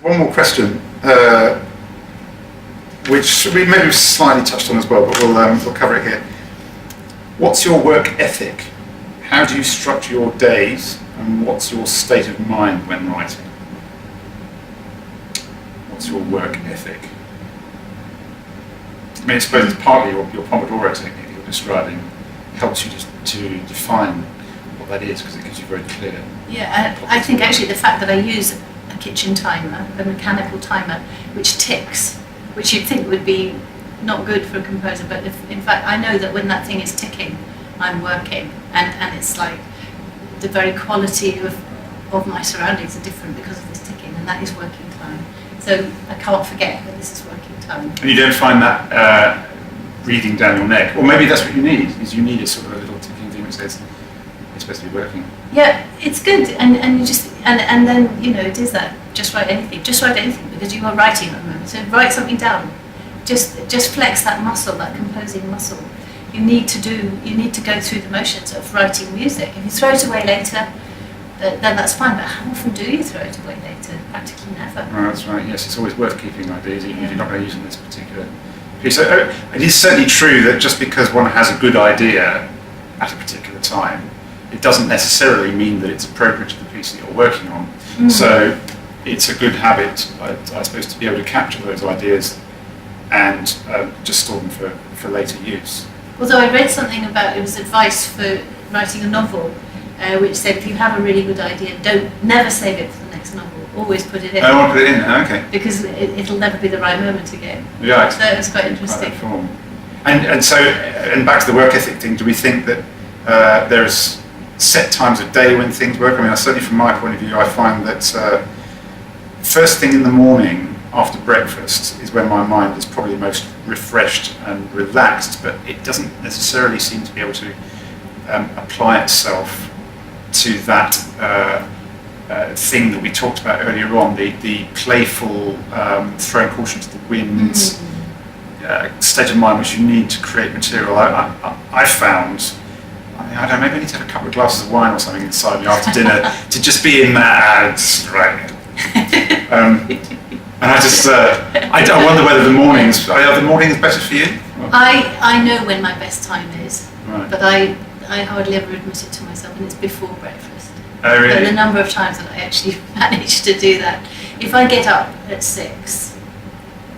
one more question, which we maybe slightly touched on as well, but we'll cover it here. What's your work ethic? How do you structure your days, and what's your state of mind when writing? What's your work ethic? I mean, I suppose it's partly your Pomodoro technique you're describing helps you to define what that is, because it gives you very clear. Yeah, I think actually the fact that I use a kitchen timer, a mechanical timer, which ticks, which you'd think would be not good for a composer, but in fact I know that when that thing is ticking, I'm working, and it's like the very quality of my surroundings are different because of this ticking, and that is working time. So I can't forget that this is working time. And you don't find that breathing down your neck, or maybe that's what you need, is you need a sort of a little ticking thing which says it's supposed to be working. Yeah, it's good, and you just and then it is that just write anything, because you are writing at the moment. So write something down, just flex that muscle, that composing muscle. You need to go through the motions of writing music. If you throw it away later, then that's fine. But how often do you throw it away later? Practically never. Oh, that's right. Yes, it's always worth keeping ideas, even if you're not going to use them in this particular piece. So it is certainly true that just because one has a good idea at a particular time, it doesn't necessarily mean that it's appropriate to the piece that you're working on. Mm-hmm. So it's a good habit, I suppose, to be able to capture those ideas and just store them for later use. Although I read something about, it was advice for writing a novel, which said if you have a really good idea, never save it for the next novel. Always put it in. I want to put it in. Okay. Because it'll never be the right moment again. Yeah. So it was quite interesting. And back to the work ethic thing. Do we think that there's set times of day when things work? I mean, certainly from my point of view, I find that first thing in the morning after breakfast is when my mind is probably most refreshed and relaxed, but it doesn't necessarily seem to be able to apply itself to that thing that we talked about earlier on, the playful throwing caution to the winds state of mind which you need to create material. I found, I don't know, maybe I need to have a couple of glasses of wine or something inside me after dinner to just be in that, right. And I just, I wonder whether are the mornings better for you? I know when my best time is, right. But I hardly ever admit it to myself, and it's before breakfast. Oh, really? And the number of times that I actually manage to do that. If I get up at 6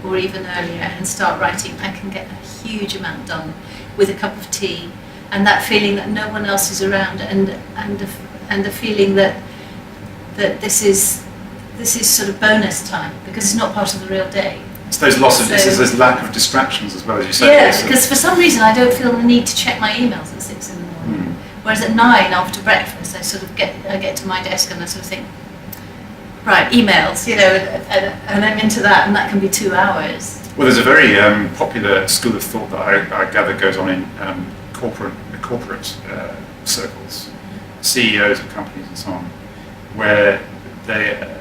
or even earlier and start writing, I can get a huge amount done with a cup of tea, and that feeling that no one else is around, and the feeling that this is sort of bonus time because it's not part of the real day. It's those there's lack of distractions as well, as you said. Yeah, because for some reason I don't feel the need to check my emails at 6 in the morning. Whereas at 9 after breakfast, I sort of get to my desk and I sort of think, right, emails, and I'm into that, and that can be 2 hours. Well, there's a very popular school of thought that I gather goes on in corporate circles, CEOs of companies and so on, where they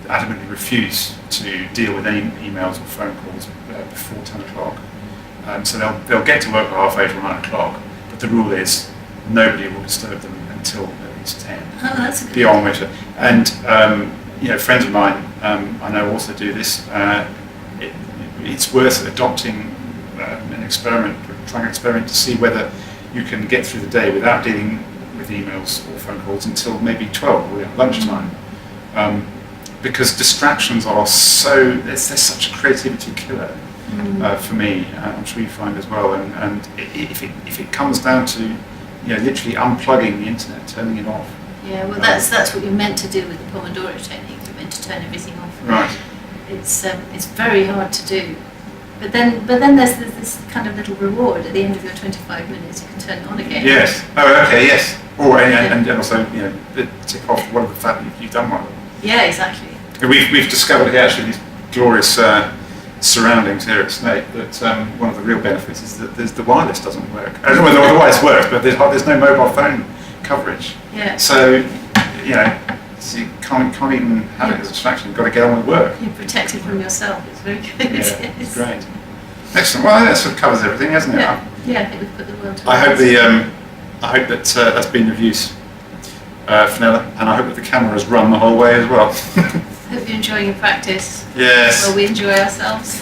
adamantly refuse to deal with any emails or phone calls before 10 o'clock. So they'll get to work at 8:30 or 9 o'clock, but the rule is nobody will disturb them until at least 10. Oh, that's a good beyond which, and friends of mine I know also do this. It's worth adopting an experiment, trying an experiment to see whether you can get through the day without dealing with emails or phone calls until maybe 12 or lunchtime. Because distractions are they're such a creativity killer for me. I'm sure you find as well. And if it comes down to literally unplugging the internet, turning it off. Yeah, well, that's what you're meant to do with the Pomodoro technique. You're meant to turn everything off. Right. It's very hard to do. But then there's this kind of little reward at the end of your 25 minutes. You can turn it on again. Yes. Oh, okay. Yes. Or and also tick off one of the fact that you've done one. Yeah, exactly. We've discovered here actually these glorious surroundings here at Snape that one of the real benefits is that the wireless doesn't work. I don't know whether the wireless works, but there's no mobile phone coverage. Yeah. So so you can't even have it as a distraction. You've got to get on with work. You're protected from yourself. It's very good. Yeah, it's great. Excellent. Well, that sort of covers everything, hasn't it? Yeah. I think we've put the world to I hope that that's been of use, Fenella, and I hope that the camera has run the whole way as well. Hope you're enjoying your practice. Yes. While we enjoy ourselves.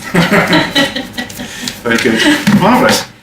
Very good. Marvellous.